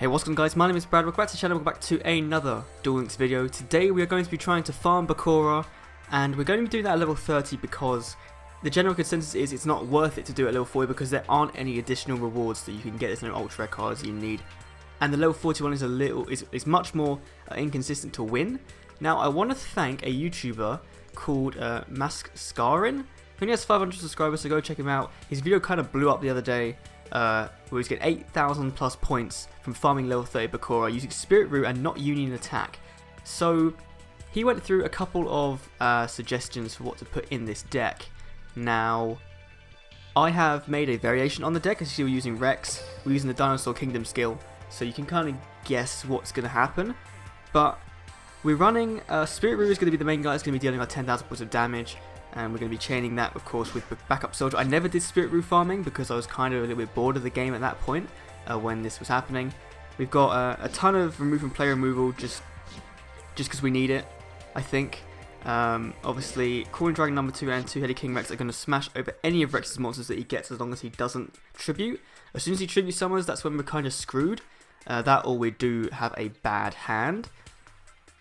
Hey, what's going on, guys? My name is Brad. Welcome back to the channel. Welcome back to another Duel Links video. Today we are going to be trying to farm Bakura, and we're going to be doing that at level 30 because the general consensus is it's not worth it to do it at level 40 because there aren't any additional rewards that you can get. There's no ultra rare cards you need, and the level 41 is much more inconsistent to win. Now, I want to thank a YouTuber called Maskarin. He only has 500 subscribers, so go check him out. His video kind of blew up the other day. Where he's getting 8,000 plus points from farming level 30 Bakura using Spirit Root and not Union Attack. So he went through a couple of suggestions for what to put in this deck. Now, I have made a variation on the deck. As you see, we're using Rex, we're using the Dinosaur Kingdom skill, so you can kind of guess what's going to happen. But we're running Spirit Root is going to be the main guy. It's going to be dealing like 10,000 points of damage. And we're going to be chaining that, of course, with backup soldier. I never did Spirit Root farming because I was kind of a little bit bored of the game at that point when this was happening. We've got a ton of remove and play removal just because we need it, I think. Obviously, Crawling Dragon number 2 and 2-Headed King Rex are going to smash over any of Rex's monsters that he gets as long as he doesn't tribute. As soon as he tribute summons, that's when we're kind of screwed. That or we do have a bad hand.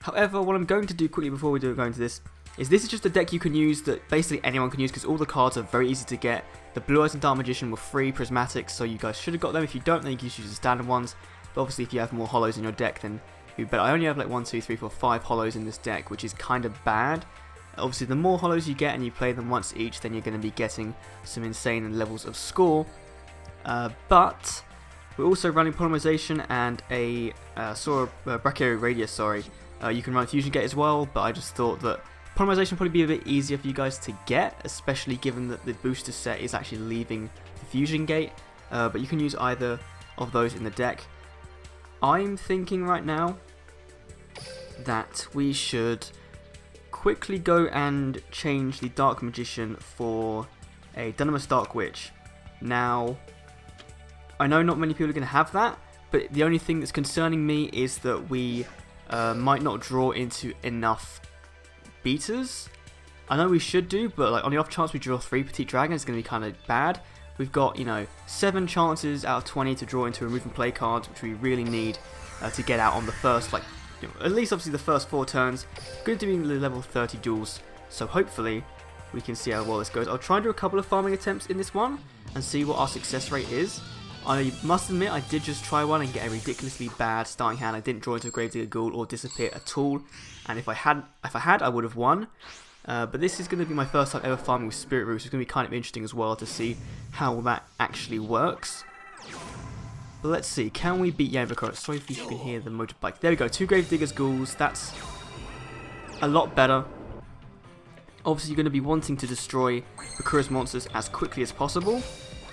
However, what I'm going to do quickly before we go into this is just a deck you can use that basically anyone can use because all the cards are very easy to get. The Blue Eyes and Dark Magician were free prismatics, so you guys should have got them. If you don't, then you can just use the standard ones. But obviously, if you have more hollows in your deck, then you better. I only have like 1, 2, 3, 4, 5 hollows in this deck, which is kind of bad. Obviously, the more hollows you get and you play them once each, then you're going to be getting some insane levels of score. But we're also running Polymerization and a Brachioid Radius. Sorry, you can run Fusion Gate as well, but I just thought that Polymerization would probably be a bit easier for you guys to get, especially given that the booster set is actually leaving the Fusion Gate, but you can use either of those in the deck. I'm thinking right now that we should quickly go and change the Dark Magician for a Dunamis Dark Witch. Now, I know not many people are going to have that, but the only thing that's concerning me is that we might not draw into enough beaters. I know we should do, but like on the off chance we draw 3 Petite Dragons, it's going to be kind of bad. We've got, 7 chances out of 20 to draw into remove and play cards, which we really need to get out on the first, at least obviously the first 4 turns. We're going to be doing level 30 duels, so hopefully we can see how well this goes. I'll try and do a couple of farming attempts in this one and see what our success rate is. I must admit, I did just try one and get a ridiculously bad starting hand. I didn't draw into a Gravedigger Ghoul or disappear at all, and if I had, I would have won. But this is going to be my first time ever farming with Spirit Root, so it's going to be kind of interesting as well to see how that actually works. But let's see, can we beat Yami Bakura? Sorry if you can hear the motorbike. There we go, 2 Gravedigger's Ghouls. That's a lot better. Obviously, you're going to be wanting to destroy Bakura's monsters as quickly as possible.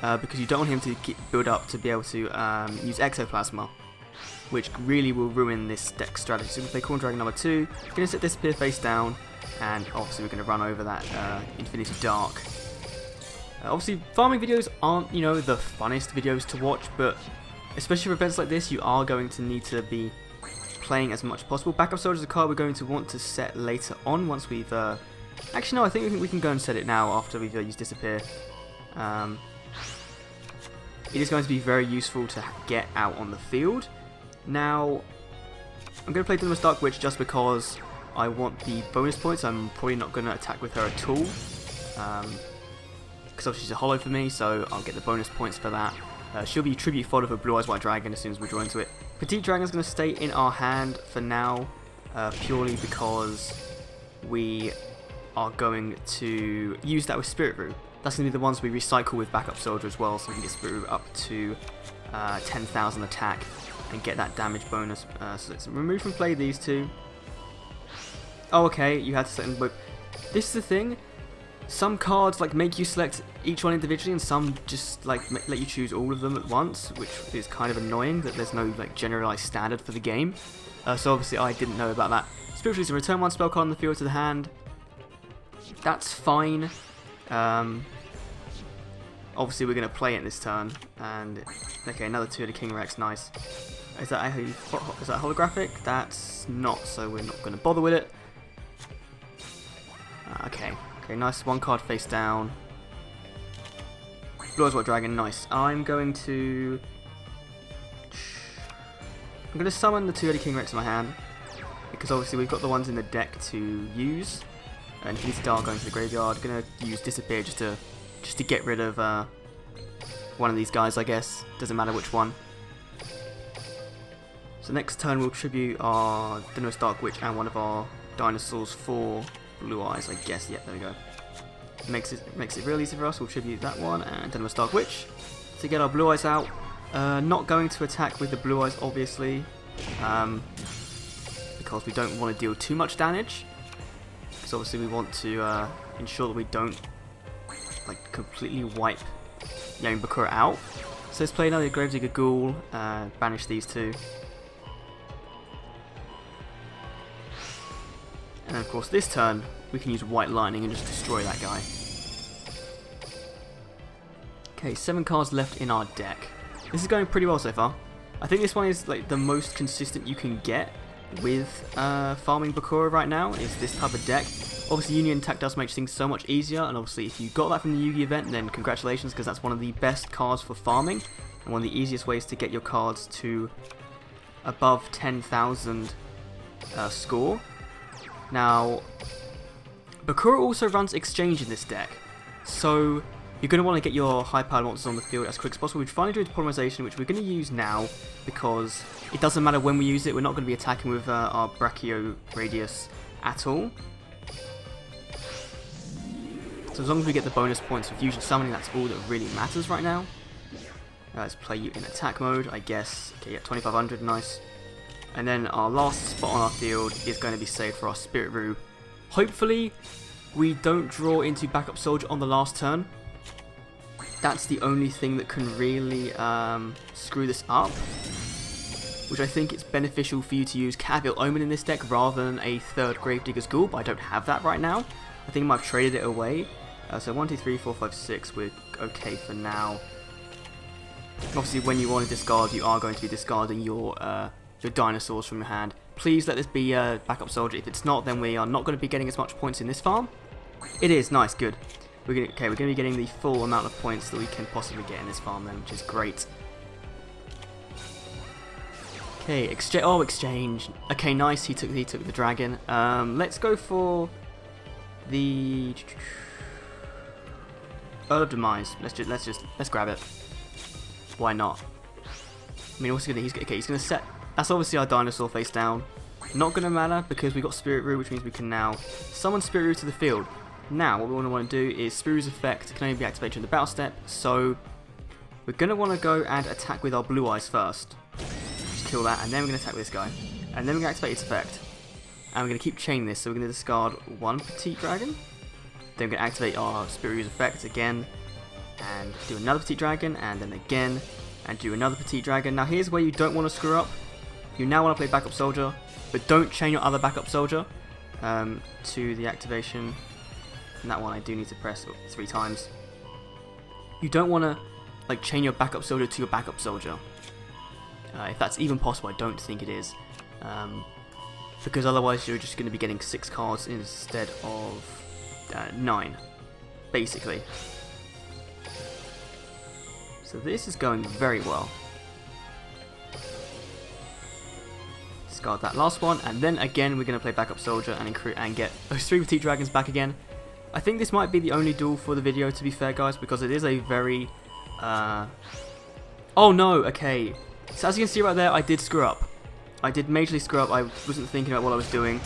Because you don't want him to build up to be able to use Ectoplasma, which really will ruin this deck strategy. So we're going to play Corn Dragon number 2, going to set Disappear face down, and obviously we're going to run over that Infinity Dark. Obviously, farming videos aren't, the funnest videos to watch, but especially for events like this, you are going to need to be playing as much as possible. Backup Soldier is a card we're going to want to set later on once we've... Actually, no, I think we can go and set it now after we've used Disappear. It is going to be very useful to get out on the field. Now, I'm going to play Dunamis Dark Witch just because I want the bonus points. I'm probably not going to attack with her at all. Because obviously she's a hollow for me, so I'll get the bonus points for that. She'll be tribute fodder for Blue Eyes White Dragon as soon as we draw into it. Petite Dragon's going to stay in our hand for now, purely because we are going to use that with Spirit Root. That's going to be the ones we recycle with Backup Soldier as well, so we can get Spirit Root up to 10,000 attack and get that damage bonus. So let's remove and play these 2. Oh, okay, you had to set them both. This is the thing. Some cards make you select each one individually, and some just let you choose all of them at once, which is kind of annoying that there's no generalized standard for the game. So obviously I didn't know about that. Spiritual Release, return 1 spell card on the field to the hand. That's fine. Obviously we're going to play it this turn, and okay, another 2-Headed King Rex, nice. Is that holographic? That's not, so we're not going to bother with it. Okay, nice 1 card face down. Blue Eyes White Dragon, nice. I'm going to I'm going to summon the 2 Eddie King Rex in my hand, because obviously we've got the ones in the deck to use, and if you need to start going to the graveyard, I'm going to use Disappear just to get rid of one of these guys, I guess. Doesn't matter which one. So next turn we'll tribute our Dinos Dark Witch and one of our dinosaurs for Blue Eyes, I guess. Yep, there we go. Makes it real easy for us. We'll tribute that one and Dinos Dark Witch to get our Blue Eyes out. Not going to attack with the Blue Eyes, obviously, because we don't want to deal too much damage. Because obviously we want to ensure that we don't like completely wipe Yami Bakura out. So let's play another Gravedigger Ghoul, banish these two. And of course this turn we can use White Lightning and just destroy that guy. Okay, 7 cards left in our deck. This is going pretty well so far. I think this one is like the most consistent you can get with farming Bakura right now, is this type of deck. Obviously Union Attack does make things so much easier, and obviously if you got that from the Yu-Gi event, then congratulations, because that's one of the best cards for farming, and one of the easiest ways to get your cards to above 10,000 score. Now, Bakura also runs Exchange in this deck, so you're going to want to get your high-powered monsters on the field as quick as possible. We've finally doing Polymerization, which we're going to use now, because it doesn't matter when we use it, we're not going to be attacking with our Brachio Radius at all. So as long as we get the bonus points for Fusion Summoning, that's all that really matters right now. Let's play you in attack mode, I guess. Okay, yeah, 2500, nice. And then our last spot on our field is going to be saved for our Spirit Roo. Hopefully, we don't draw into Backup Soldier on the last turn. That's the only thing that can really screw this up. Which I think it's beneficial for you to use Cavil Omen in this deck rather than a 3rd Gravedigger's Ghoul, but I don't have that right now. I think I might have traded it away. So 1, 2, 3, 4, 5, 6, we're okay for now. Obviously, when you want to discard, you are going to be discarding your dinosaurs from your hand. Please let this be a Backup Soldier. If it's not, then we are not going to be getting as much points in this farm. It is, nice, good. We're going to be getting the full amount of points that we can possibly get in this farm then, which is great. Okay, exchange. Okay, nice. He took the dragon. Let's go for the Earl of Demise. Let's grab it. Why not? I mean, what's he gonna? He's gonna set. That's obviously our dinosaur face down. Not gonna matter because we got Spirit Roo, which means we can now summon Spirit Roo to the field. Now, what we want to do is Spirit Roo's effect can only be activated during the battle step, so we're gonna want to go and attack with our Blue Eyes first. Just kill that, and then we're gonna attack with this guy, and then we're gonna activate its effect. And we're gonna keep chaining this, so we're gonna discard 1 Petite Dragon. Then we're gonna activate our Spirit Roo's effect again, and do another Petite Dragon, and then again, and do another Petite Dragon. Now here's where you don't want to screw up. You now want to play Backup Soldier, but don't chain your other Backup Soldier to the activation. And that one I do need to press 3 times. You don't want to like chain your Backup Soldier to your Backup Soldier. If that's even possible, I don't think it is. Because otherwise you're just going to be getting 6 cards instead of 9, basically. So this is going very well. Discard that last one, and then again we're going to play Backup Soldier and get those 3 Petite Dragons back again. I think this might be the only duel for the video, to be fair, guys, because it is a very... Oh no, okay. So as you can see right there, I did screw up. I did majorly screw up. I wasn't thinking about what I was doing,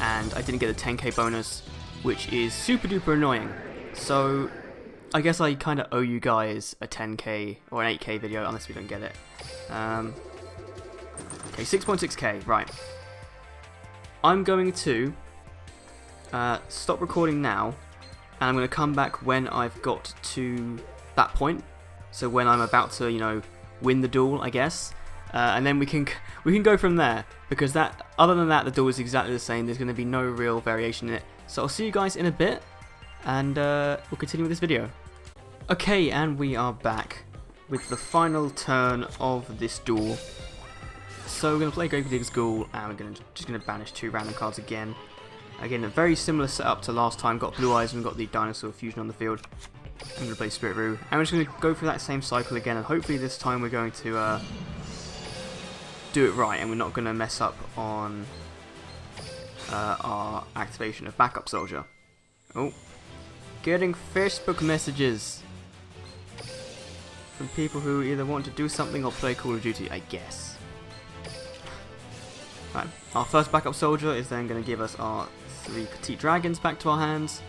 and I didn't get the 10k bonus, which is super duper annoying. So I guess I kind of owe you guys a 10k or an 8k video, unless we don't get it. Okay, 6.6k, right. I'm going to stop recording now, and I'm going to come back when I've got to that point. So when I'm about to, you know, win the duel, I guess. And then we can go from there, because other than that, the duel is exactly the same. There's going to be no real variation in it. So I'll see you guys in a bit, and we'll continue with this video. Okay, and we are back with the final turn of this duel. So we're going to play Gravedigger's Ghoul, and we're just going to banish 2 random cards again. Again, a very similar setup to last time. Got Blue Eyes and got the Dinosaur Fusion on the field. I'm going to play Spirit Roo, and we're just going to go through that same cycle again, and hopefully this time we're going to do it right, and we're not going to mess up on our activation of Backup Soldier. Oh, getting Facebook messages from people who either want to do something or play Call of Duty, I guess. Right, our first Backup Soldier is then going to give us our 3 Petite Dragons back to our hands.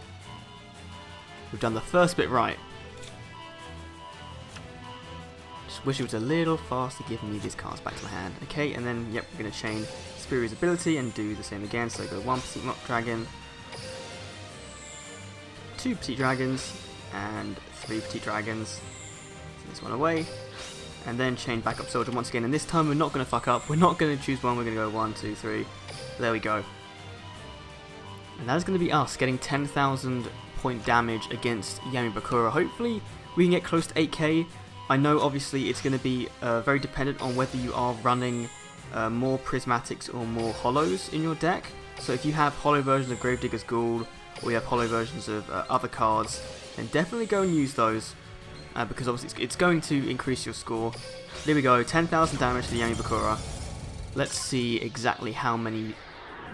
We've done the first bit right. Just wish it was a little faster giving me these cards back to my hand. Okay, and then, yep, we're going to chain Spiri's ability and do the same again. So go 1 Petite Dragon, 2 Petite Dragons, and 3 Petite Dragons. Take this one away. And then chain Backup Soldier once again. And this time we're not going to fuck up. We're not going to choose one. We're going to go 1, 2, 3. There we go. And that is going to be us getting 10,000 point damage against Yami Bakura. Hopefully we can get close to 8k. I know obviously it's going to be very dependent on whether you are running more prismatics or more hollows in your deck. So if you have hollow versions of Gravedigger's Ghoul, or you have hollow versions of other cards, then definitely go and use those, because obviously it's going to increase your score. There we go, 10,000 damage to the Yami Bakura. Let's see exactly how many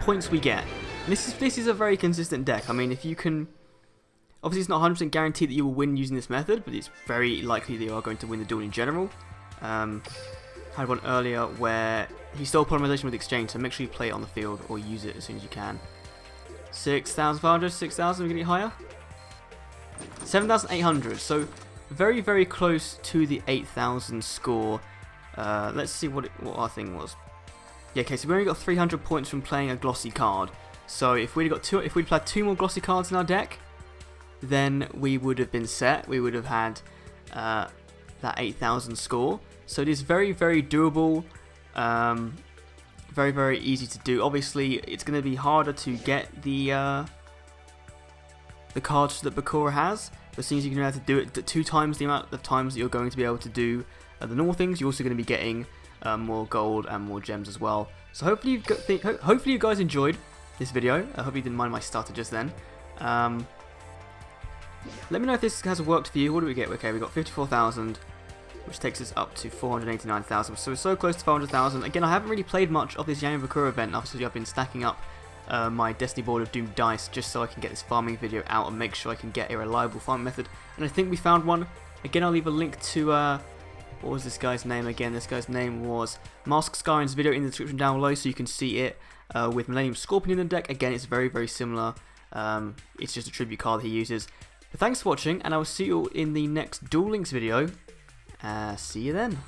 points we get. This is a very consistent deck. I mean, if you can... Obviously, it's not 100% guaranteed that you will win using this method, but it's very likely that you are going to win the duel in general. Had one earlier where he stole polymerization with exchange, so make sure you play it on the field or use it as soon as you can. 6,500, 6,000, we're going to get higher. 7,800, so very, very close to the 8,000 score. Let's see what our thing was. Yeah, okay, so we only got 300 points from playing a glossy card. So if we'd played 2 more glossy cards in our deck, then we would have been set. We would have had that 8,000 score. So it is very, very doable. Very, very easy to do. Obviously, it's going to be harder to get the cards that Bakura has. But since you can be able to do it 2 times the amount of times that you're going to be able to do the normal things, you're also going to be getting more gold and more gems as well. So hopefully you guys enjoyed this video. I hope you didn't mind my starter just then. Let me know if this has worked for you. What do we get? Okay, we got 54,000, which takes us up to 489,000. So we're so close to 400,000. Again, I haven't really played much of this Yami Bakura event. Obviously, I've been stacking up my Destiny board of Doom dice just so I can get this farming video out and make sure I can get a reliable farming method. And I think we found one. Again, I'll leave a link to what was this guy's name again? This guy's name was Mask Skyrim's video in the description down below, so you can see it with Millennium Scorpion in the deck. Again, it's very, very similar. It's just a tribute card he uses. But thanks for watching, and I will see you all in the next Duel Links video. See you then.